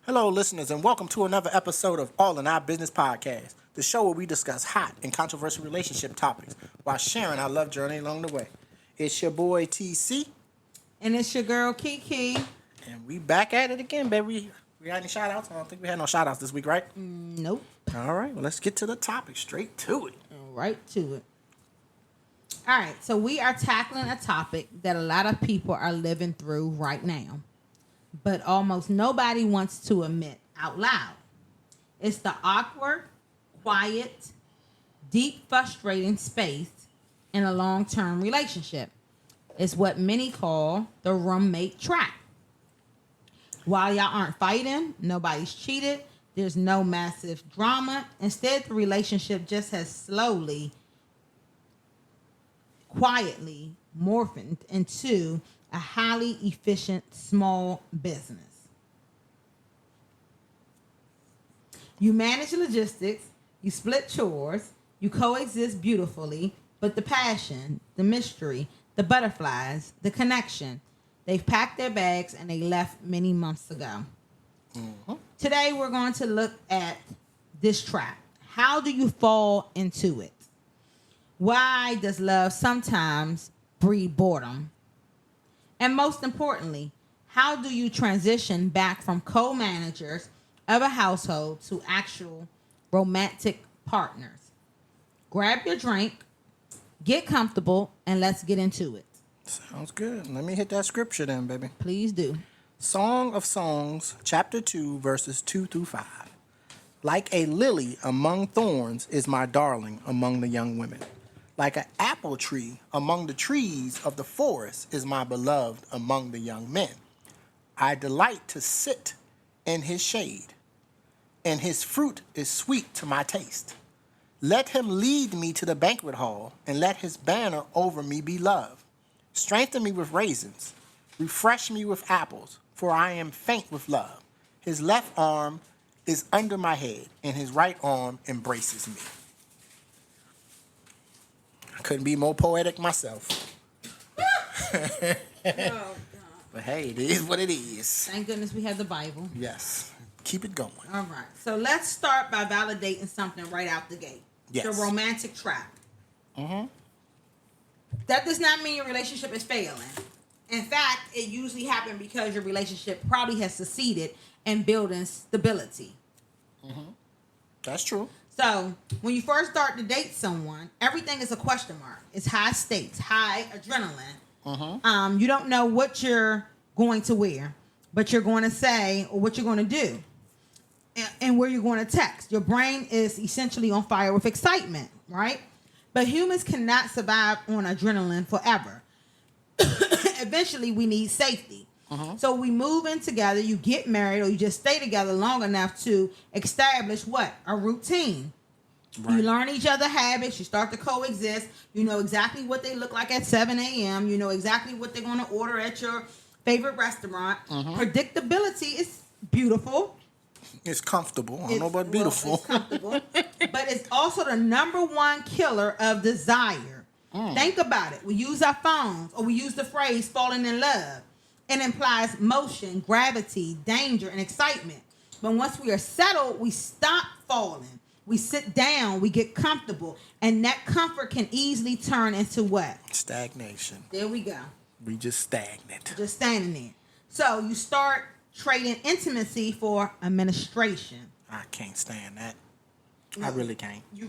Hello, listeners, and welcome to another episode of All in Our Business Podcast, the show where we discuss hot and controversial relationship topics while sharing our love journey along the way. It's your boy TC, And it's your girl Kiki. and we back at it again, baby. We got any shout-outs? I don't think we had no shout-outs this week, right? Nope. All right, well, let's get to the topic, straight to it. Right to it. All right, so we are tackling a topic that a lot of people are living through right now, but almost nobody wants to admit out loud. It's the awkward, quiet, deep, frustrating space in a long-term relationship. It's what many call the roommate trap. While y'all aren't fighting, nobody's cheated, there's no massive drama. Instead, the relationship just has slowly, quietly morphed into a highly efficient small business. You manage logistics, you split chores, you coexist beautifully, but the passion, the mystery, the butterflies, the connection, they've packed their bags and they left many months ago. Mm-hmm. Today, we're going to look at this trap. How do you fall into it? Why does love sometimes breed boredom? And most importantly, how do you transition back from co-managers of a household to actual romantic partners? Grab your drink, get comfortable, and let's get into it. Sounds good. Let me hit that scripture then, baby. Please do. Song of Songs, chapter 2, verses 2 through 5. Like a lily among thorns is my darling among the young women. Like an apple tree among the trees of the forest is my beloved among the young men. I delight to sit in his shade, and his fruit is sweet to my taste. Let him lead me to the banquet hall, and let his banner over me be love. Strengthen me with raisins, refresh me with apples, for I am faint with love. His left arm is under my head, and his right arm embraces me. I couldn't be more poetic myself. Oh, God. But hey, it is what it is. Thank goodness we have the Bible. Yes. Keep it going. All right. So let's start by validating something right out the gate. Yes. The romantic trap. Mm-hmm. That does not mean your relationship is failing. In fact, it usually happens because your relationship probably has succeeded in building stability. Mm-hmm. That's true. So when you first start to date someone, everything is a question mark. It's high stakes, high adrenaline. Mm-hmm. You don't know what you're going to wear, but you're going to say or what you're going to do, and where you're going to text. Your brain is essentially on fire with excitement, right? But humans cannot survive on adrenaline forever. Eventually, we need safety. Uh-huh. So we move in together, you get married, or you just stay together long enough to establish what? A routine. Right. You learn each other's habits. You start to coexist. You know exactly what they look like at 7 a.m. You know exactly what they're going to order at your favorite restaurant. Uh-huh. Predictability is beautiful. It's comfortable. I don't know about beautiful. Well, it's comfortable. But it's also the number one killer of desire. Think about it. We use our phones, or we use the phrase falling in love. It implies motion, gravity, danger, and excitement. But once we are settled, we stop falling. We sit down, we get comfortable, and that comfort can easily turn into what? Stagnation. There we go. We just stagnant. Just standing there. So you start trading intimacy for administration. I can't stand that. No. I really can't. You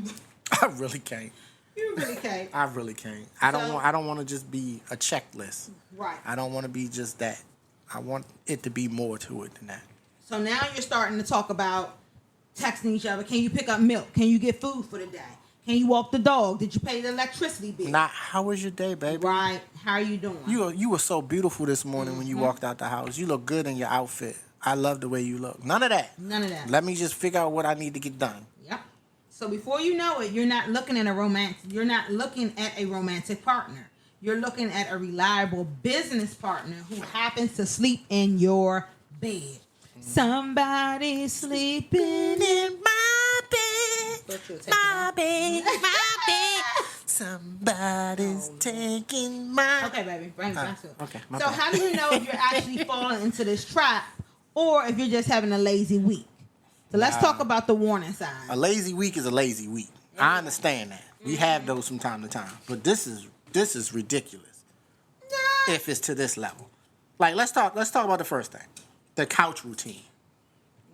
really can't. You really can't. I really can't. I don't want to just be a checklist. Right. I don't want to be just that. I want it to be more to it than that. So now you're starting to talk about texting each other. Can you pick up milk? Can you get food for the day? Can you walk the dog? Did you pay the electricity bill? Nah, how was your day, baby? Right. How are you doing? You were so beautiful this morning when you walked out the house. You look good in your outfit. I love the way you look. None of that. None of that. Let me just figure out what I need to get done. Yep. So before you know it, you're not looking at a romantic partner. You're looking at a reliable business partner who happens to sleep in your bed. Somebody sleeping in my bed. My bed. My bed. Somebody's taking my... Okay, baby. Bring it back to it. Okay, so how do you know if you're actually falling into this trap, or if you're just having a lazy week. So let's talk about the warning signs. A lazy week is a lazy week. I understand that. We have those from time to time, but this is ridiculous. If it's to this level, like let's talk about the first thing, the couch routine.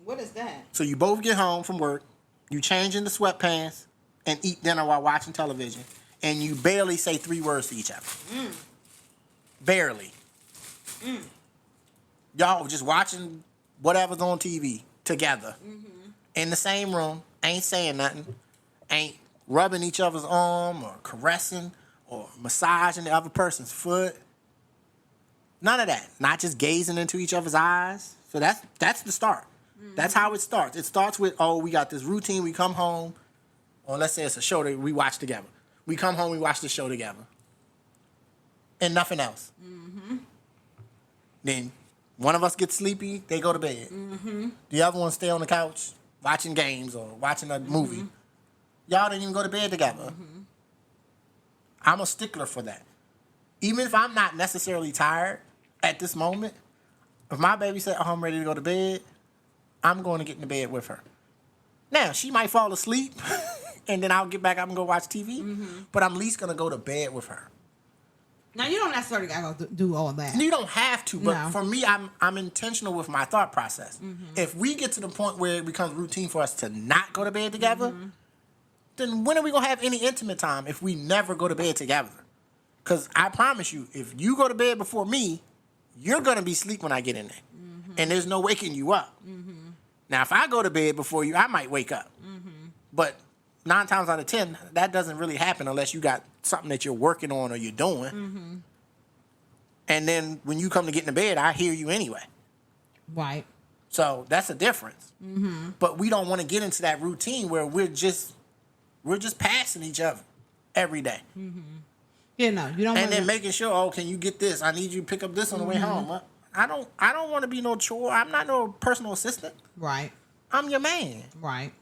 What is that? So you both get home from work, you change into sweatpants, and eat dinner while watching television, and you barely say 3 words to each other. Barely. Y'all just watching whatever's on TV together in the same room, ain't saying nothing, ain't rubbing each other's arm or caressing or massaging the other person's foot. None of that. Not just gazing into each other's eyes. So that's the start. That's how it starts. It starts with, we got this routine. We come home, or let's say it's a show that we watch together. We come home, we watch the show together. And nothing else. Then one of us gets sleepy, they go to bed. The other one stay on the couch watching games or watching a movie. Y'all didn't even go to bed together. I'm a stickler for that. Even if I'm not necessarily tired at this moment, if my baby said, I'm ready to go to bed, I'm going to get in the bed with her. Now, she might fall asleep, and then I'll get back up and go watch TV, but I'm at least going to go to bed with her. Now, you don't necessarily got to do all that. You don't have to, but for me, I'm intentional with my thought process. If we get to the point where it becomes routine for us to not go to bed together, then when are we going to have any intimate time if we never go to bed together? Because I promise you, if you go to bed before me, you're going to be asleep when I get in there. And there's no waking you up. Now, if I go to bed before you, I might wake up. But 9 times out of 10, that doesn't really happen unless you got something that you're working on or you're doing. And then when you come to get in the bed, I hear you anyway. Right. So that's a difference. But we don't want to get into that routine where we're just passing each other every day. You know, you don't. And then making sure, can you get this? I need you to pick up this on the way home. I don't want to be no chore. I'm not no personal assistant. Right. I'm your man. Right.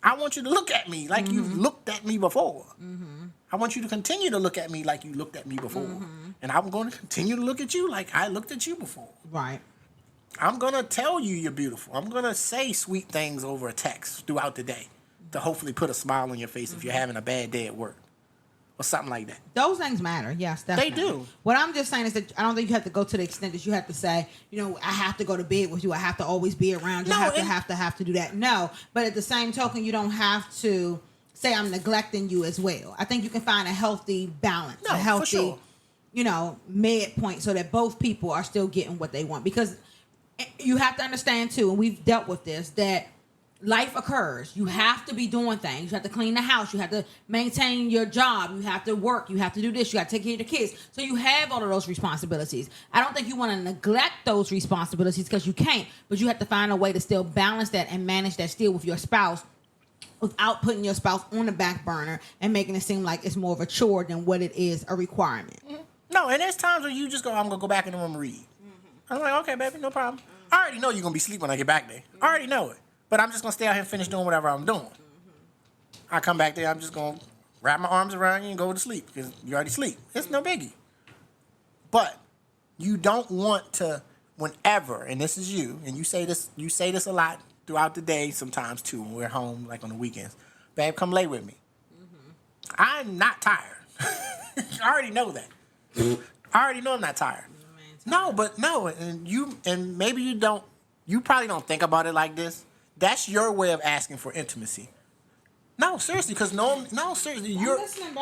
I want you to look at me like you've looked at me before. I want you to continue to look at me like you looked at me before. And I'm going to continue to look at you like I looked at you before. Right. I'm going to tell you you're beautiful. I'm going to say sweet things over a text throughout the day to hopefully put a smile on your face if you're having a bad day at work. Or something like that. Those things matter, yes, definitely. They do. What I'm just saying is that I don't think you have to go to the extent that you have to say, I have to go to bed with you. I have to always be around you. I have to do that. No, but at the same token, you don't have to say I'm neglecting you as well. I think you can find a healthy balance, a healthy, mid point, so that both people are still getting what they want. Because you have to understand too, and we've dealt with this, that life occurs. You have to be doing things. You have to clean the house. You have to maintain your job. You have to work. You have to do this. You got to take care of the kids. So you have all of those responsibilities. I don't think you want to neglect those responsibilities because you can't, but you have to find a way to still balance that and manage that still with your spouse without putting your spouse on the back burner and making it seem like it's more of a chore than what it is a requirement. No, and there's times where you just go, I'm going to go back in the room and read. I'm like, okay, baby, no problem. I already know you're going to be asleep when I get back there. I already know it. But I'm just going to stay out here and finish doing whatever I'm doing. I come back there, I'm just going to wrap my arms around you and go to sleep because you already sleep. It's no biggie. But you don't want to, whenever, and this is you, and you say this a lot throughout the day sometimes too when we're home, like on the weekends. Babe, come lay with me. I'm not tired. I already know that. I already know I'm not tired. And maybe you probably don't think about it like this. That's your way of asking for intimacy. No, seriously, because seriously,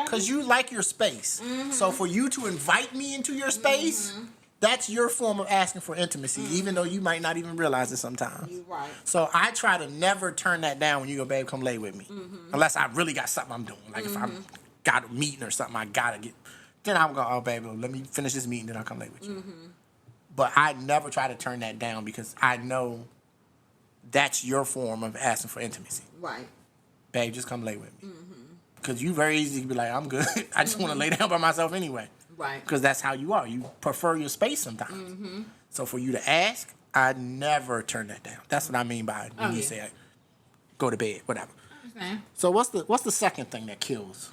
because you like your space. So for you to invite me into your space, that's your form of asking for intimacy, even though you might not even realize it sometimes. You're right. So I try to never turn that down when you go, babe, come lay with me, unless I really got something I'm doing. Like if I'm got a meeting or something, I gotta get. Then I'm going, oh, baby, let me finish this meeting, then I'll come lay with you. But I never try to turn that down because I know that's your form of asking for intimacy. Right. Babe, just come lay with me. Because you very easy to be like, I'm good. I just want to lay down by myself anyway. Right. Because that's how you are. You prefer your space sometimes. So for you to ask, I never turn that down. That's what I mean by when you say, go to bed, whatever. Okay. So what's the second thing that kills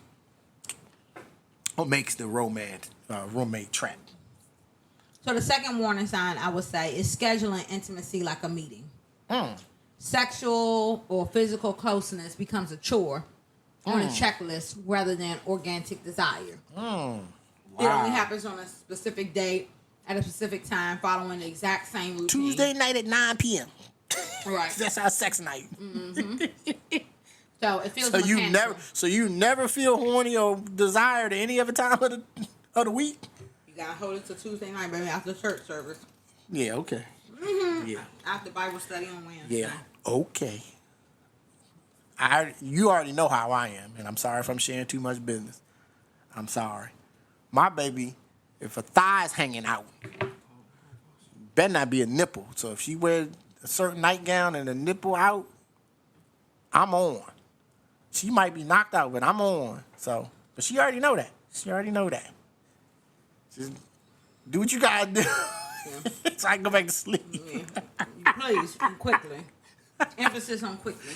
or makes the roommate trap? So the second warning sign I would say is scheduling intimacy like a meeting. Sexual or physical closeness becomes a chore on a checklist rather than organic desire. Wow. It only happens on a specific date at a specific time following the exact same routine. Tuesday night at 9 p.m. Right. That's our sex night. So it feels So you never feel horny or desired any other time of the week? You gotta hold it to Tuesday night, baby, after church service. Yeah, okay. Yeah. After Bible study on Wednesday. Yeah. Okay. You already know how I am, and I'm sorry if I'm sharing too much business. I'm sorry. My baby, if a thigh's hanging out, better not be a nipple. So if she wears a certain nightgown and a nipple out, I'm on. She might be knocked out, but I'm on. So, but she already know that. Just do what you gotta do. Yeah. So I can go back to sleep. Yeah. Please, quickly. Emphasis on quickly.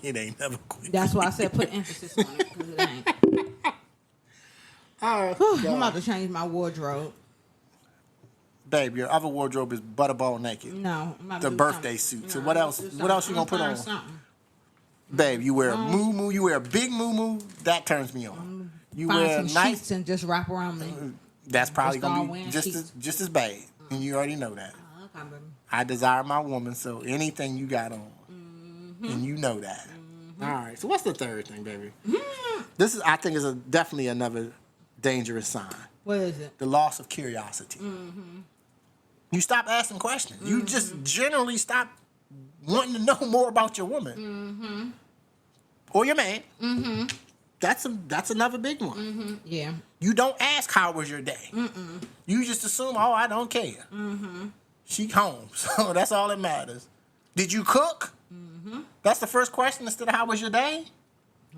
It ain't never quick. That's why I said put emphasis on it, because it ain't. I'm about to change my wardrobe. Babe, your other wardrobe is butterball naked. No, I'm about to the do birthday something. suit. So No, what else? What else you gonna put on? Something. Babe, you wear a moo-moo, you wear a big moo-moo, that turns me on. You Find wear some a nice, sheets and just wrap around me. that's probably Just start gonna be wearing just as bad, and you already know that. Okay, baby. I desire my woman, so anything you got on, and you know that. All right. So what's the third thing, baby? This is, I think, is definitely another dangerous sign. What is it? The loss of curiosity. You stop asking questions. You just generally stop wanting to know more about your woman or your man. That's another big one. Yeah. You don't ask how was your day. You just assume, oh, I don't care. She home, so that's all that matters. Did you cook? That's the first question instead of how was your day.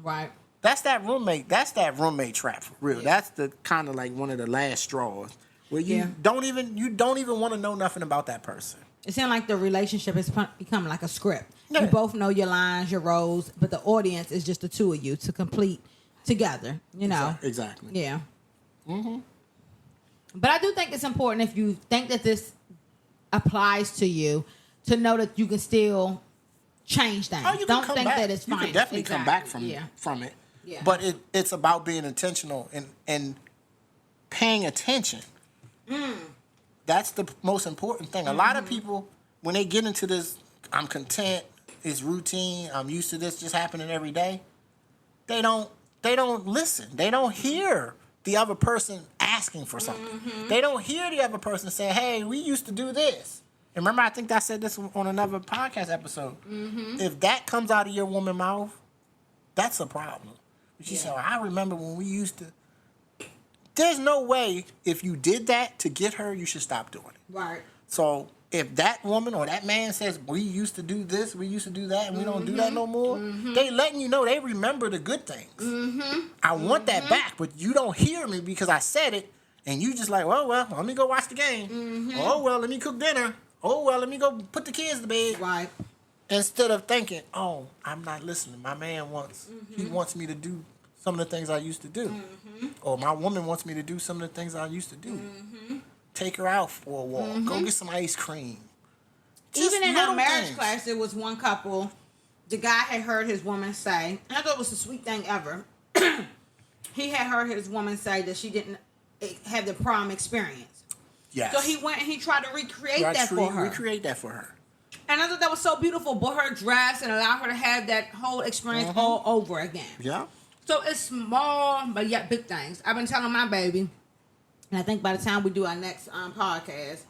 Right. That's that roommate. That's that roommate trap for real. Yeah. That's the kind of like one of the last straws where you don't even want to know nothing about that person. It seems like the relationship has become like a script. Yeah. You both know your lines, your roles, but the audience is just the two of you to complete together. You know. Exactly. Yeah. But I do think it's important, if you think that this applies to you, to know that you can still change things. Oh, you don't can think back. that it's fine. You can definitely come back from it. Yeah. But it's about being intentional and paying attention. That's the most important thing. A lot of people, when they get into this, I'm content, it's routine, I'm used to this just happening every day, they don't listen. They don't hear the other person asking for something. They don't hear the other person say, hey, we used to do this. And remember, I think I said this on another podcast episode. If that comes out of your woman's mouth, that's a problem. She said, well, I remember when we used to. There's no way if you did that to get her, you should stop doing it. Right. So if that woman or that man says, we used to do this, we used to do that, and we don't do that no more, they letting you know they remember the good things. I want that back, but you don't hear me because I said it, and you just like, well, let me go watch the game. Oh, well, let me cook dinner. Oh, well, let me go put the kids to bed. Right. Instead of thinking, oh, I'm not listening. My man he wants me to do some of the things I used to do. Or my woman wants me to do some of the things I used to do. Take her out for a walk. Go get some ice cream. Just even in our marriage things. class, there was one couple, the guy had heard his woman say, and I thought it was the sweet thing ever, he had heard his woman say that she didn't have the prom experience. Yes. So he went and he tried to recreate that for her. Recreate that for her. And I thought that was so beautiful. Bought her a dress and allowed her to have that whole experience all over again. Yeah. So it's small, but yet big things. I've been telling my baby, and I think by the time we do our next podcast,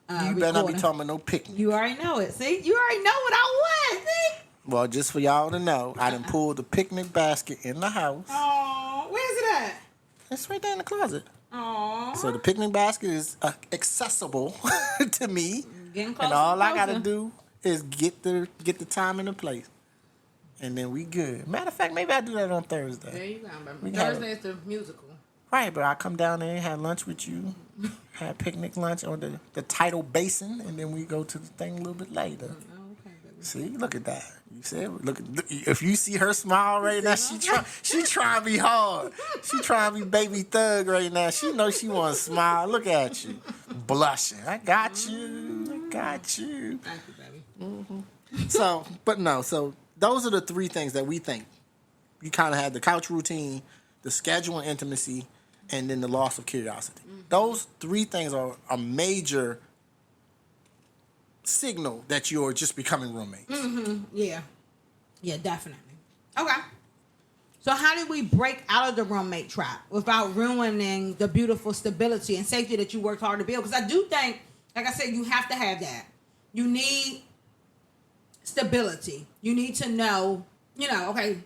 you better not be talking about no picnic. You already know it. See? You already know what I want. See? Well, just for y'all to know, I done pulled the picnic basket in the house. Oh, where's it at? It's right there in the closet. Oh. So the picnic basket is accessible to me. Getting closer and all and I got to closer. do is get the time and the place. And then we good. Matter of fact, maybe I'll do that on Thursday. There you go, baby. Thursday is the musical. Right, but I'll come down there and have lunch with you. Have picnic lunch on the tidal basin, and then we go to the thing a little bit later. Okay, baby. See, look at that. You said, look. If you see her smile right now, she trying to be hard. She trying to be baby thug right now. She knows she want to smile. Look at you. Blushing. I got you. I got you. Thank you, baby. So, but no. So those are the three things that we think. You kind of have the couch routine, the schedule and intimacy, and then the loss of curiosity. Those three things are a major signal that you're just becoming roommates. Yeah. Yeah, definitely. Okay. So how do we break out of the roommate trap without ruining the beautiful stability and safety that you worked hard to build? Because I do think, like I said, you have to have that. You need stability. You need to know, okay,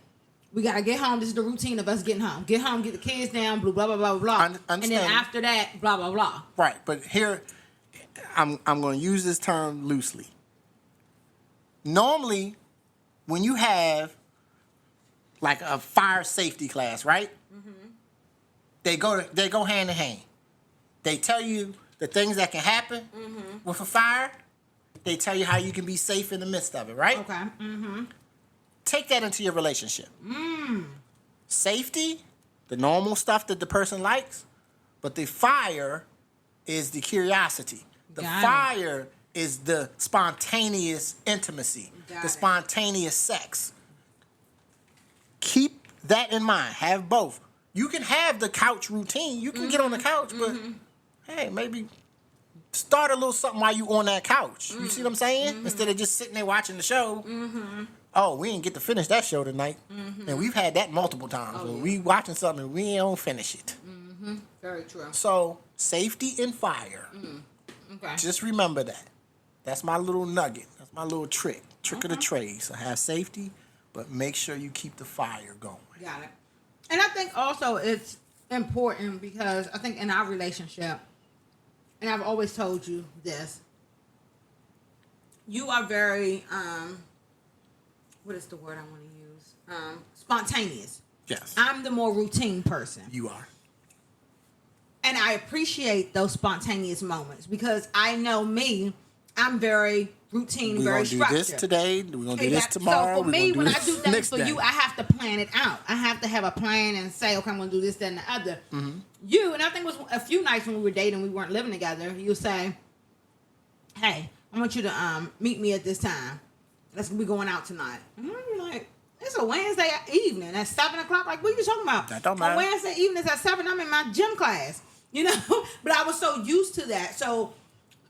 we got to get home. This is the routine of us getting home. Get home, get the kids down, blah, blah, blah, blah, blah. And then after that, blah, blah, blah. Right. But here, I'm going to use this term loosely. Normally, when you have like a fire safety class, right? They go hand in hand. They tell you the things that can happen with a fire. They tell you how you can be safe in the midst of it, right? Okay. Take that into your relationship. Safety, the normal stuff that the person likes, but the fire is the curiosity. The fire is the spontaneous intimacy, the spontaneous sex. Keep that in mind. Have both. You can have the couch routine. You can get on the couch, but hey, maybe start a little something while you on that couch. You see what I'm saying? Instead of just sitting there watching the show. Oh, we didn't get to finish that show tonight. And we've had that multiple times. Oh, yeah. We watching something and we don't finish it. Very true. So, safety and fire. Okay. Just remember that. That's my little nugget. That's my little trick. Trick of the trade. So, have safety, but make sure you keep the fire going. Got it. And I think also it's important because I think in our relationship, and I've always told you this, you are very, what is the word I want to use? Spontaneous. Yes. I'm the more routine person. You are. And I appreciate those spontaneous moments because I know me, I'm very routine, very structured. We're going to do this today. We're going to do this tomorrow. So for me, when I do things for day. you, I have to plan it out. I have to have a plan and say, okay, I'm going to do this, that, and the other. You, and I think it was a few nights when we were dating, we weren't living together, you say, hey, I want you to meet me at this time. We're going out tonight. And you're like, it's a Wednesday evening at 7 o'clock. Like, what are you talking about? That don't matter. On Wednesday evenings at 7, I'm in my gym class. But I was so used to that. So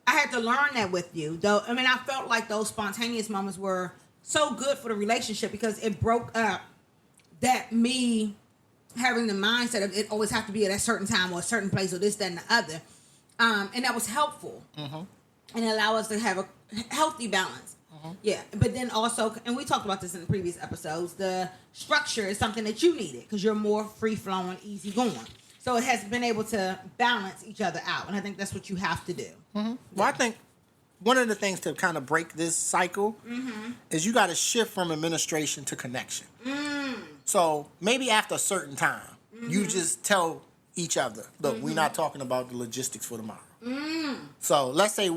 I had to learn that with you. Though, I mean, I felt like those spontaneous moments were so good for the relationship because it broke up that me having the mindset of it always have to be at a certain time or a certain place or this, that, and the other. And that was helpful. And it allowed us to have a healthy balance. Yeah, but then also, and we talked about this in the previous episodes, the structure is something that you needed because you're more free-flowing, easy-going. So it has been able to balance each other out, and I think that's what you have to do. Well, I think one of the things to kind of break this cycle is you got to shift from administration to connection. So maybe after a certain time, you just tell each other, look, we're not talking about the logistics for tomorrow. So let's say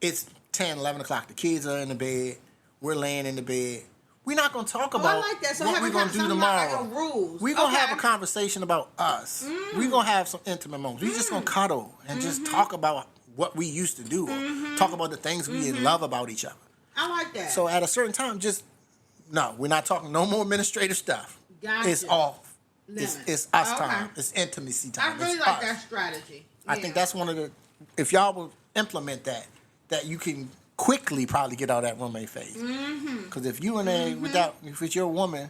it's 10, 11 o'clock. The kids are in the bed. We're laying in the bed. We're not going to talk about I like that. So what we're going to do tomorrow. Like rules. We're going to have a conversation about us. We're going to have some intimate moments. We're just going to cuddle and just talk about what we used to do or talk about the things we love about each other. I like that. So at a certain time, no, we're not talking no more administrative stuff. Gotcha. It's off. It's us time. It's intimacy time. I really like that strategy. I think that's one of the, if y'all will implement that you can quickly probably get out of that roommate phase. Because if you in there if it's your woman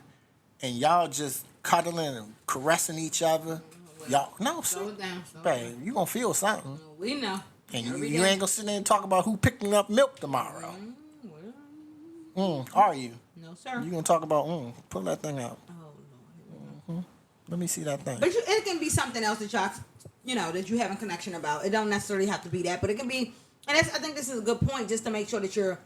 and y'all just cuddling and caressing each other, slow it down. Babe, you gonna feel something. We know. And you ain't gonna sit there and talk about who picking up milk tomorrow. Are you? No, sir. You gonna talk about pull that thing out. Oh, Lord. Let me see that thing. But it can be something else that y'all, that you have a connection about. It don't necessarily have to be that, but it can be. And I think this is a good point just to make sure that you're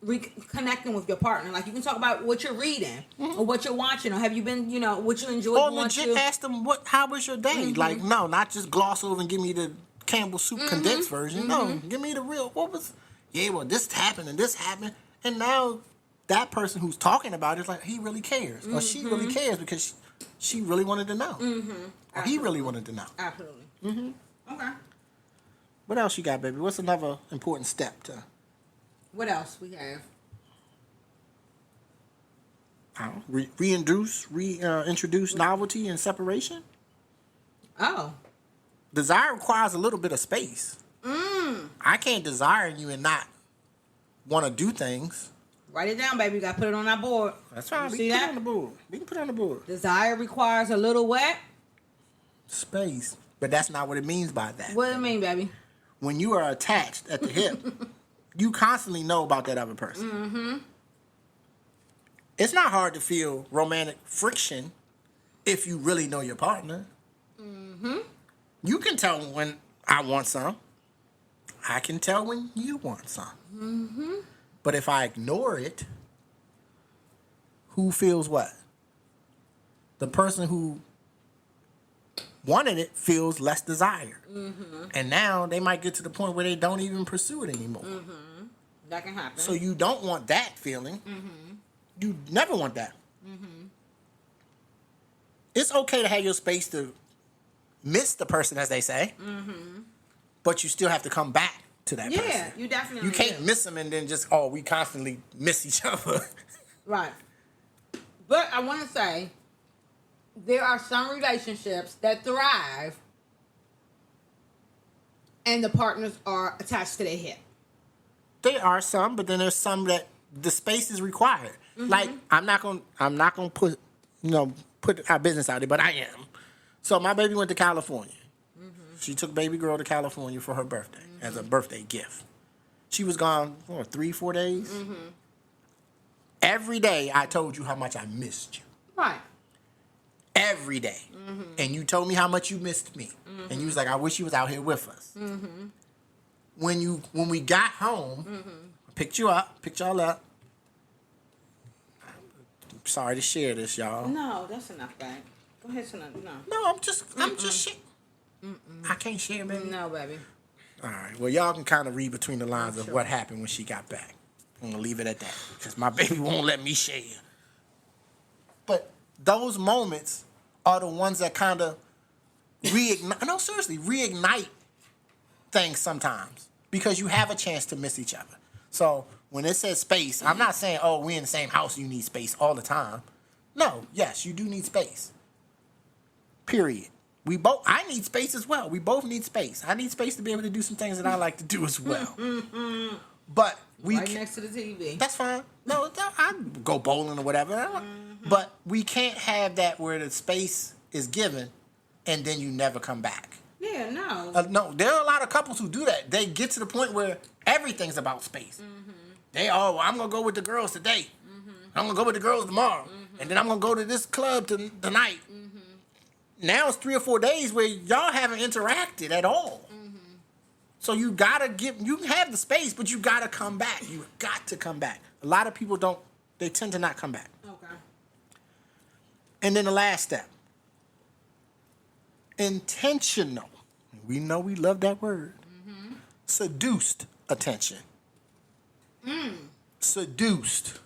reconnecting with your partner. Like you can talk about what you're reading or what you're watching or have you been, what you enjoyed. Or legit ask them how was your day? Like no, not just gloss over and give me the Campbell soup condensed version. No, give me the real. What was? Yeah, well this happened and this happened, and now that person who's talking about it is like he really cares or she really cares because she really wanted to know or he really wanted to know. Absolutely. Okay. What else you got, baby? What's another important step to? What else we have? Reintroduce novelty and separation. Oh. Desire requires a little bit of space. I can't desire you and not want to do things. Write it down, baby. You got to put it on our board. That's right. You We see can put that? it on the board. We can put it on the board. Desire requires a little what? Space. But that's not what it means by that. What do it mean, baby? When you are attached at the hip, you constantly know about that other person. Mm-hmm. It's not hard to feel romantic friction if you really know your partner. Mm-hmm. You can tell when I want some. I can tell when you want some. Mm-hmm. But if I ignore it, who feels what? The person who wanted it feels less desired. Mm-hmm. And now they might get to the point where they don't even pursue it anymore. Mm-hmm. That can happen. So you don't want that feeling. Mm-hmm. You never want that. Mm-hmm. It's okay to have your space to miss the person, as they say. Mm-hmm. But you still have to come back to that person. Yeah, you definitely You can't miss them and then just, we constantly miss each other. Right. But I want to say, there are some relationships that thrive and the partners are attached to their hip. There are some, but then there's some that the space is required. Mm-hmm. Like, I'm not gonna put our business out there, but I am. So my baby went to California. Mm-hmm. She took baby girl to California for her birthday as a birthday gift. She was gone for 3-4 days. Mm-hmm. Every day I told you how much I missed you. Right. Every day. Mm-hmm. And you told me how much you missed me. Mm-hmm. And you was like, I wish you was out here with us. Mm-hmm. When we got home, I picked y'all up. I'm sorry to share this, y'all. No, that's enough, babe. Go ahead, son. No. No, I'm just I can't share, baby. No, baby. All right. Well, y'all can kind of read between the lines of what happened when she got back. I'm going to leave it at that because my baby won't let me share. But those moments are the ones that kind of reignite things sometimes because you have a chance to miss each other. So when it says space, I'm not saying, we're in the same house, you need space all the time. No, yes, you do need space. Period. I need space as well. We both need space. I need space to be able to do some things that I like to do as well. But right next to the TV. That's fine. No, I go bowling or whatever. Mm-hmm. But we can't have that where the space is given and then you never come back. Yeah, no. No, there are a lot of couples who do that. They get to the point where everything's about space. Mm-hmm. I'm going to go with the girls today. Mm-hmm. I'm going to go with the girls tomorrow. Mm-hmm. And then I'm going to go to this club tonight. Mm-hmm. Now it's 3 or 4 days where y'all haven't interacted at all. Mm-hmm. So you have the space, but you gotta come back. You got to come back. A lot of people they tend to not come back. Okay. And then the last step. Intentional. We know we love that word. Mm-hmm. Seduced attention. Seduced.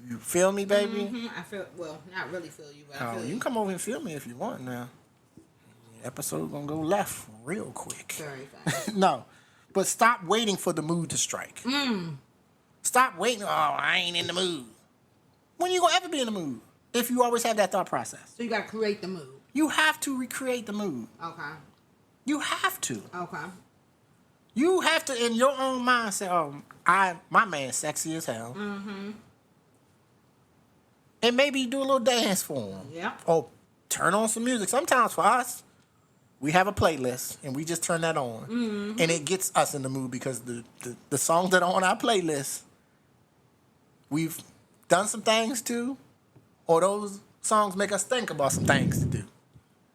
You feel me, baby? Mm-hmm. I feel, not really feel you, but I feel you can come over and feel me if you want now. The episode's gonna go left real quick. Very fast. No, but stop waiting for the mood to strike. Stop waiting. I ain't in the mood. When you gonna ever be in the mood? If you always have that thought process. So you gotta create the mood. You have to recreate the mood. Okay. You have to. Okay. You have to, in your own mind, say, my man's sexy as hell. Mm-hmm. And maybe do a little dance for him. Yeah. Or turn on some music. Sometimes for us, we have a playlist and we just turn that on. Mm-hmm. And it gets us in the mood because the songs that are on our playlist, we've done some things to, or those songs make us think about some things to do.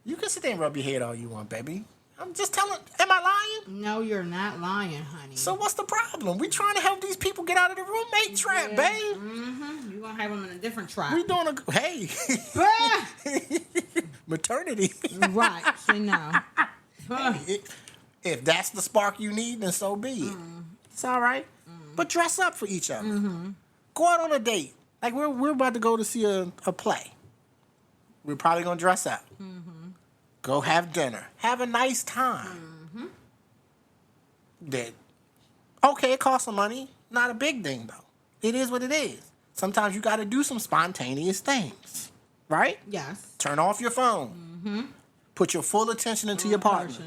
You can sit there and rub your head all you want, baby. I'm just telling, am I lying? No, you're not lying, honey. So what's the problem? We trying to help these people get out of the roommate trap, babe. Mm-hmm. You're going to have them in a different trap. We doing maternity. Right. See, no. If that's the spark you need, then so be it. It's all right. But dress up for each other. Mm-hmm. Go out on a date. Like we're about to go to see a play. We're probably going to dress up. Mm-hmm. Go have dinner. Have a nice time. That, okay, it costs some money. Not a big thing, though. It is what it is. Sometimes you got to do some spontaneous things. Right? Yes. Turn off your phone. Put your full attention into your partner.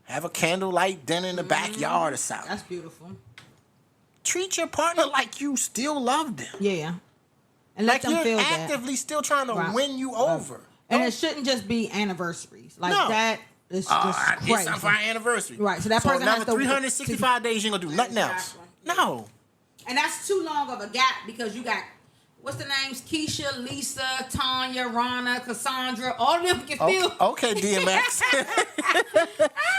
Have a candlelight dinner in the backyard or something. That's beautiful. Treat your partner like you still love them. Yeah. And let them you're feel actively still trying to win you over. And it shouldn't just be anniversaries. Like that is just I crazy. did something for our anniversary. Right. So that person has to 365 days you ain't gonna do nothing else. No. And that's too long of a gap because you got, what's the names? Keisha, Lisa, Tanya, Rana, Cassandra. All of them can feel. Okay, DMX.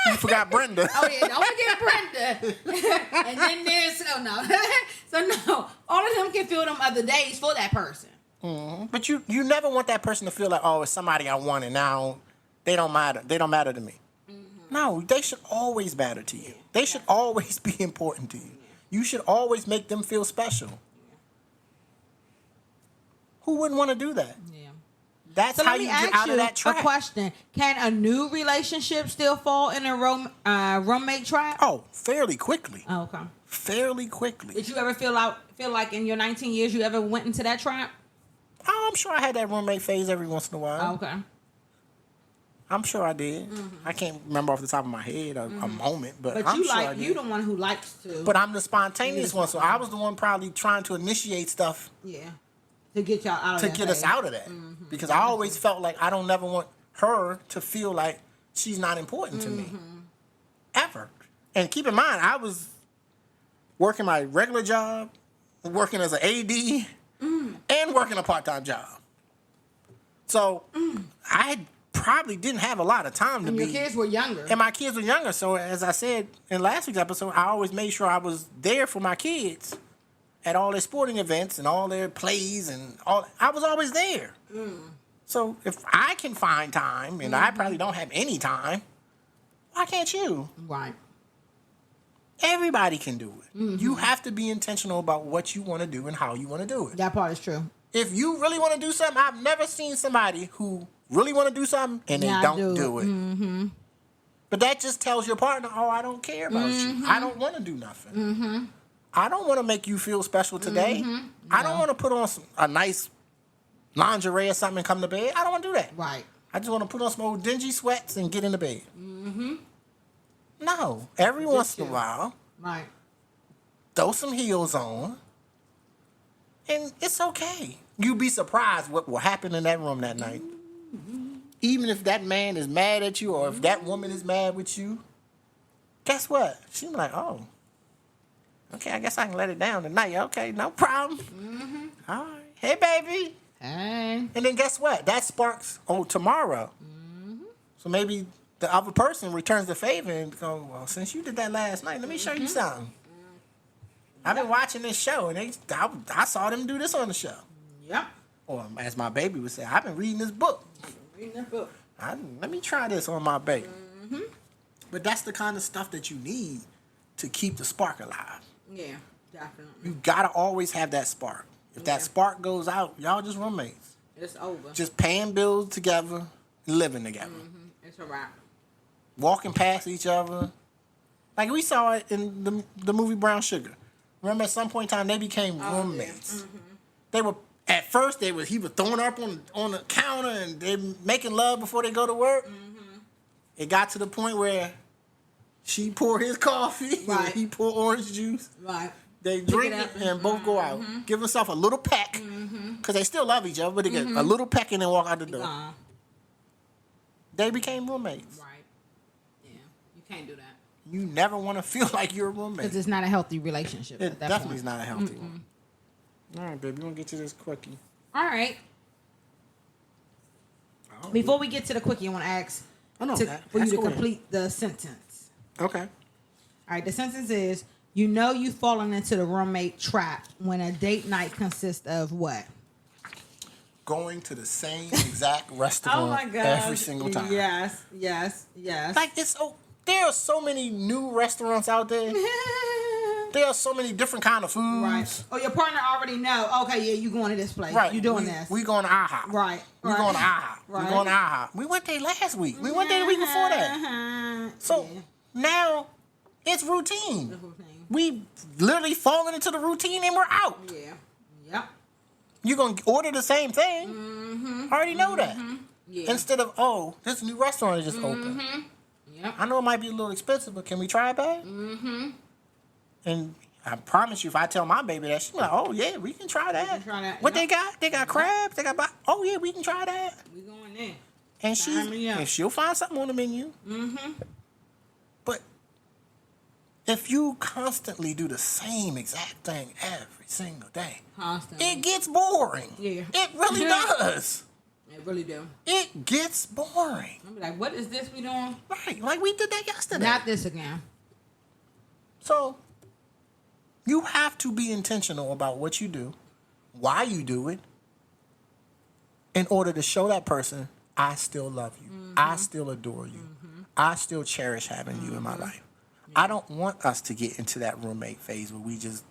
You forgot Brenda. Oh yeah, don't forget Brenda. And then there's so no, all of them can feel them other days for that person. But you never want that person to feel like, oh, it's somebody I want and now they don't matter. They don't matter to me. No, they should always matter to you. They should always be important to you. You should always make them feel special. Who wouldn't want to do that? Yeah. That's how you get out of that trap. A question: can a new relationship still fall in a roommate trap? Oh, fairly quickly. Oh, okay. Fairly quickly. Did you ever feel like in your 19 years you ever went into that trap? Oh, I'm sure I had that roommate phase every once in a while. Oh, okay. I'm sure I did. I can't remember off the top of my head a moment, but I'm you sure I did. You the one who likes to. But I'm the spontaneous one, so I was the one probably trying to initiate stuff. Yeah. To get y'all out of that. To get us out of that. Because I always felt like I don't never want her to feel like she's not important to me. Ever. And keep in mind, I was working my regular job, working as an AD, and working a part-time job. So I probably didn't have a lot of time to be. And your kids were younger. And my kids were younger. So as I said in last week's episode, I always made sure I was there for my kids at all their sporting events and all their plays and all. I was always there. So if I can find time, and I probably don't have any time, why can't you? Right. Everybody can do it. You have to be intentional about what you want to do and how you want to do it. That part is true. If you really want to do something, I've never seen somebody who really want to do something and they don't do it. But that just tells your partner, oh, I don't care about you. I don't want to do nothing. I don't want to make you feel special today. No. I don't want to put on a nice lingerie or something and come to bed. I don't want to do that. Right. I just want to put on some old dingy sweats and get into bed. No. Every once in a while, right, throw some heels on, and it's okay. You'll be surprised what will happen in that room that night. Even if that man is mad at you or if that woman is mad with you, guess what? She'll be like, oh, okay, I guess I can let it down tonight. Okay, no problem. All right. Hey, baby. Hey. And then guess what? That sparks tomorrow. So maybe the other person returns the favor and go, well, since you did that last night, let me show you something. I've been watching this show, and I saw them do this on the show. Yep. Or as my baby would say, I've been reading this book. Let me try this on my baby. But that's the kind of stuff that you need to keep the spark alive. Yeah, definitely. You gotta always have that spark. If that spark goes out, y'all just roommates. It's over. Just paying bills together, living together. It's a wrap. Walking past each other. Like we saw it in the movie Brown Sugar. Remember at some point in time they became roommates. They were at first he was throwing her up on the counter and they making love before they go to work. It got to the point where she poured his coffee, right. He poured orange juice. Right. They drink it and both go out. Give themselves a little peck. Because they still love each other, but they get a little peck and then walk out the door. They became roommates. Right. Yeah. You can't do that. You never want to feel like you're a roommate. Because it's not a healthy relationship. It definitely is not a healthy one. All right, baby. We're going to get to this quickie. All right. Before we get to the quickie, I want to ask for you to complete the sentence. Okay. All right. The sentence is, you know you've fallen into the roommate trap when a date night consists of what? Going to the same exact restaurant every single time. Yes. Like there are so many new restaurants out there. There are so many different kind of foods. Right. Or your partner already know. Okay, yeah, you going to this place. Right. You doing this. We going to IHOP. Right. We going to IHOP. Right. We going to IHOP. We went there last week. We went there the week before that. So now it's routine. The whole thing. We literally falling into the routine and we're out. Yeah. Yep. You're going to order the same thing. I already know that. Yeah. Instead of, oh, this new restaurant is just open. Yep. I know it might be a little expensive, but can we try it, babe? And I promise you, if I tell my baby that, she'll be like, oh, yeah, we can try that. What they got? They got crabs? They got, oh, yeah, we can try that. We going there. And she'll find something on the menu. But if you constantly do the same exact thing every single day, it gets boring. Yeah. It really does. It really do. It gets boring. I'm like, what is this we doing? Right, like we did that yesterday. Not this again. So, you have to be intentional about what you do, why you do it, in order to show that person, I still love you. I still adore you. I still cherish having you in my life. I don't want us to get into that roommate phase where we just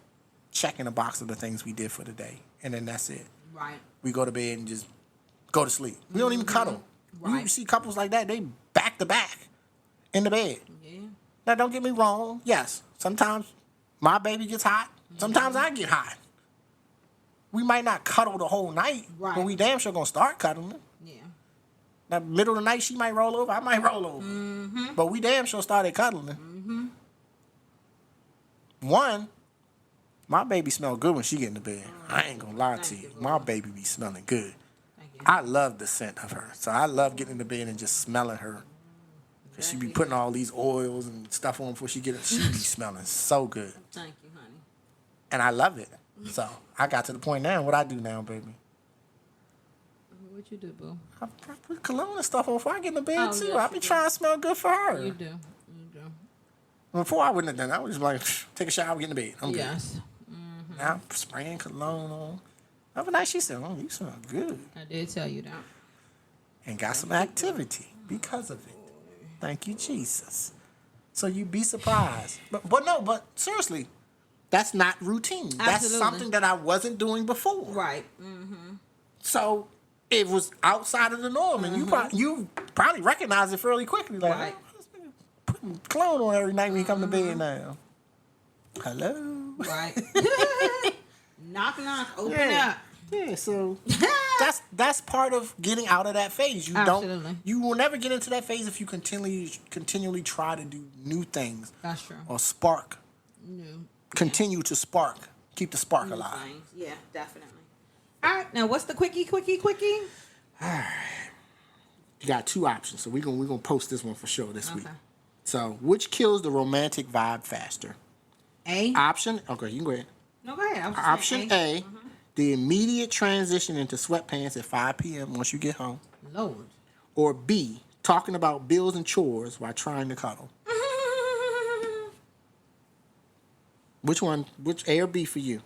check in a box of the things we did for the day, and then that's it. Right. We go to bed and just go to sleep. We don't even cuddle. Right. You see couples like that, they back to back in the bed. Yeah. Now, don't get me wrong. Yes, sometimes my baby gets hot. Sometimes I get hot. We might not cuddle the whole night, but we damn sure gonna start cuddling. Yeah. Now, middle of the night, she might roll over. I might roll over. But we damn sure started cuddling. One, my baby smell good when she get in the bed. I ain't gonna lie to you. My baby be smelling good. I love the scent of her. So I love getting in the bed and just smelling her. Because she be putting all these oils and stuff on before she get it. She be smelling so good. Thank you, honey. And I love it. So I got to the point now. What I do now, baby? What you do, boo? I put cologne and stuff on before I get in the bed, too. Yes, I be trying to smell good for her. You do. Before, I wouldn't have done that. I was just like, take a shower, get in the bed. I'm good. Yes. Now I'm spraying cologne on. The other night she said, oh, you smell good. I did tell you that. And got some activity because of it. Thank you, Jesus. So you'd be surprised. But seriously, that's not routine. That's something that I wasn't doing before. Right. So it was outside of the norm, and you probably recognize it fairly quickly. Like, Right. oh, this nigga putting cologne on every night when you come to bed now. Hello. Right. Knock, knock. Open up. Yeah, so that's part of getting out of that phase. You will never get into that phase if you continually try to do new things. That's true. Or spark. No. Continue to spark. Keep the spark alive. Yeah, definitely. All right, now what's the quickie? All right. You got two options, so we're gonna post this one for sure this week. So, which kills the romantic vibe faster? A. Option. Okay, you can go ahead. No, go ahead. Option A. The immediate transition into sweatpants at 5 p.m. once you get home. Lord. Or B. Talking about bills and chores while trying to cuddle. Which one? Which A or B for you?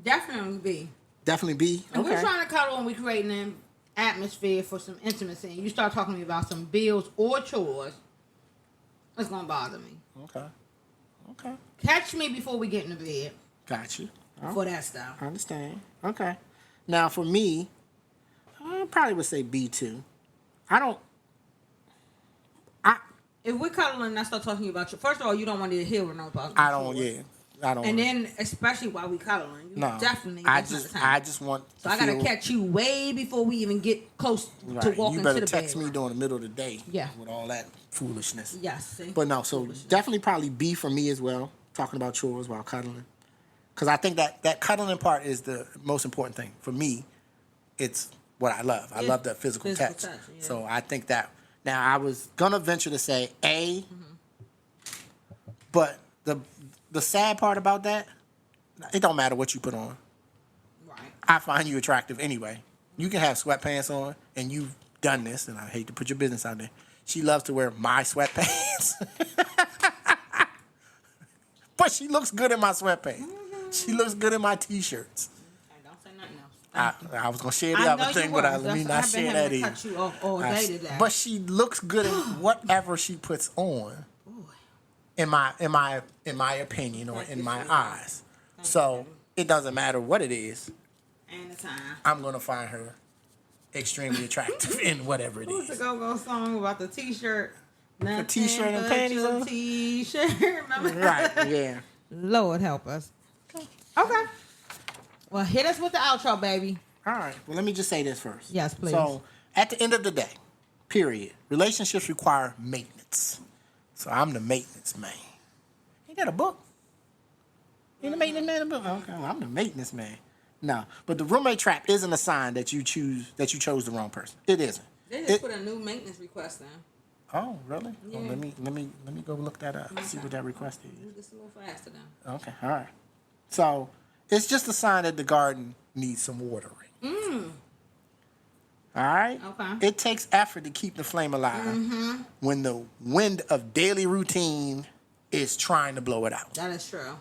Definitely B. Definitely B. And we're trying to cuddle and we're creating an atmosphere for some intimacy. And you start talking to me about some bills or chores, it's gonna bother me. Okay. Catch me before we get in the bed. Got you. For that stuff. I understand. Okay. Now for me, I probably would say B too. If we're cuddling and I start talking about you, first of all, you don't want to hear what I'm about. I don't. And then, especially while we cuddling, you definitely. I just want. So I gotta catch you way before we even get close to walking to the bed. You better text me during the middle of the day. Yeah. With all that foolishness. Yes. See? But no, so definitely probably B for me as well. Talking about chores while cuddling, because I think that cuddling part is the most important thing for me. It's what I love. I love that physical touch. Yeah. So I think that. Now I was gonna venture to say A, but the sad part about that, it don't matter what you put on. Right. I find you attractive anyway. You can have sweatpants on, and you've done this, and I hate to put your business out there. She loves to wear my sweatpants. But she looks good in my sweatpants. She looks good in my T-shirts. Don't say nothing else. I was going to share the other thing, but let me not share that either. Cut you off all day today. But she looks good in whatever she puts on. Boy. in my opinion or in my eyes. Thank So you. it doesn't matter what it is. And the time. I'm gonna find her extremely attractive in whatever it Who's is. the go-go song about the t-shirt? The t-shirt and panties on? T-shirt. Remember? Right, yeah. Lord help us. Okay. Well, hit us with the outro, baby. All right. Well, let me just say this first. Yes, please. So, at the end of the day, period, relationships require maintenance. So, I'm the maintenance man. Ain't that a book? Ain't the maintenance man a book? Okay, well, I'm the maintenance man. No, but the roommate trap isn't a sign that you chose the wrong person. It isn't. They just put a new maintenance request in. Oh, really? Yeah. Well, let me go look that up. See what that request is. Move this a little faster then. Okay, all right. So it's just a sign that the garden needs some watering. All right? Okay. It takes effort to keep the flame alive when the wind of daily routine is trying to blow it out. That is true.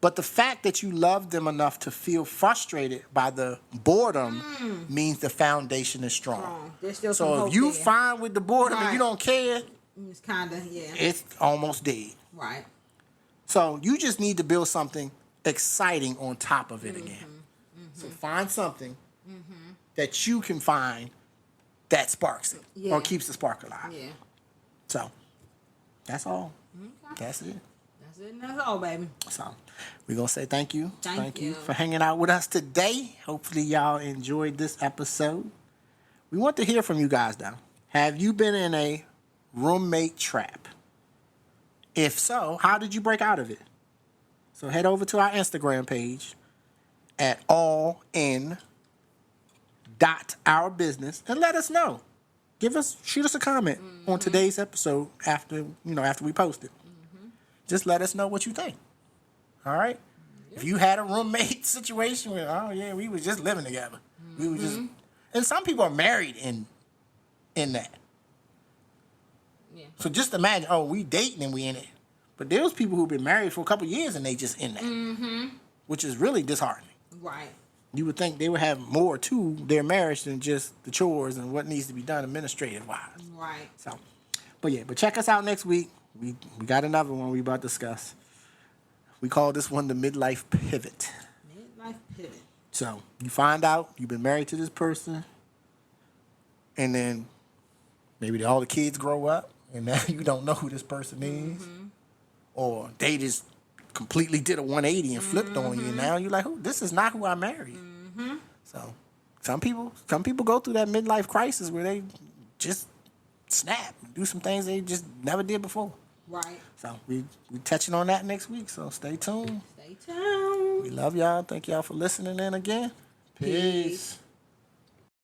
But the fact that you love them enough to feel frustrated by the boredom means the foundation is strong. There's still some So hope if you there. fine with the boredom and you Right. don't care, It's kind of, yeah. it's almost dead. Right. So you just need to build something exciting on top of it again. So find something that you can find that sparks it or keeps the spark alive. Yeah. So that's all. Okay. That's it. That's it and that's all, baby. So we're going to say thank you. Thank you. for hanging out with us today. Hopefully y'all enjoyed this episode. We want to hear from you guys though. Have you been in a roommate trap? If so, how did you break out of it? So head over to our Instagram page at allin.ourbusiness and let us know. Shoot us a comment on today's episode after we post it. Just let us know what you think. All right? If you had a roommate situation where, oh yeah, we was just living together. We were just, and some people are married in that. Yeah. So just imagine, oh, we dating and we in it. But there's people who've been married for a couple years and they just in that. Which is really disheartening. Right. You would think they would have more to their marriage than just the chores and what needs to be done administrative-wise. Right. So, but check us out next week. We got another one we about to discuss. We call this one the midlife pivot. Midlife pivot. So you find out you've been married to this person, and then maybe all the kids grow up, and now you don't know who this person is, or they just completely did a 180 and flipped on you, and now you're like, "Oh, this is not who I married." So some people go through that midlife crisis where they just snap and do some things they just never did before. Right. So we touching on that next week. So stay tuned. Stay tuned. We love y'all. Thank y'all for listening in again. Peace.